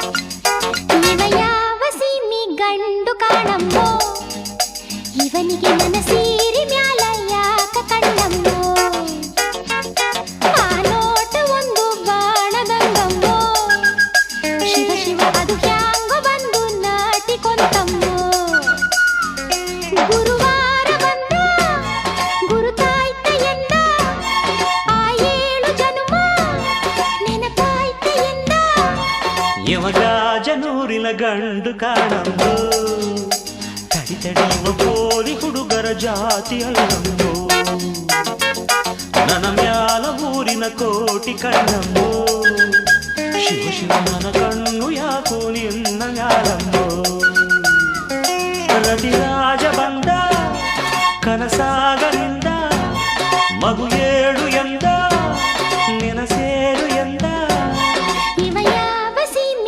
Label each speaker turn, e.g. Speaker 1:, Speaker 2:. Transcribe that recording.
Speaker 1: ಇವ ಯಾವ ಸೀಮಿ ಗಂಡು ಕಾಣಮ್ಮೋ ಇವನಿಗೆ ಮನಸೀರಿ ಮ್ಯಾಲ ಯಾಕ ಕಣ್ಣಮ್ಮೋ ಆ ನೋಟ ಒಂದು ಬಾಣದಂಗಮ್ಮೋ ಶಿವ ಶಿವ ಅದು ಹ್ಯಾಂಗ ಬಂದು ನಾಟಿಕೊಂತಮ್ಮೋ ಗುರುವಾರ ಬಂದ ಗುರುತಾಯ್ತ ಎಂದ ಆ 7 ಜನುಮ ನೆನಪಾಯ್ತ ಎಂದ
Speaker 2: ಇವ ಗಾಜನೂರಿನ ಗಂಡು ಕಾಣಮ್ಮೋ ತಡಿಯುವ ಪೋಲಿ ಹುಡುಗರ ಜಾತಿ ಅಲ್ಲಮ್ಮೋ ನನ್ನ ಮ್ಯಾಲ ಊರಿನ ಕೋಟಿ ಕಣ್ಣಮ್ಮೋ ಶಿವ ಶಿವ ನನ್ನ ಕಣ್ಣು ಯಾಕೋ ನಿನ್ನ ಮ್ಯಾಲಮ್ಮೋ ರತಿರಾಜ ಬಂದ ಕನಸಾಗಲಿಂದ ಮಗು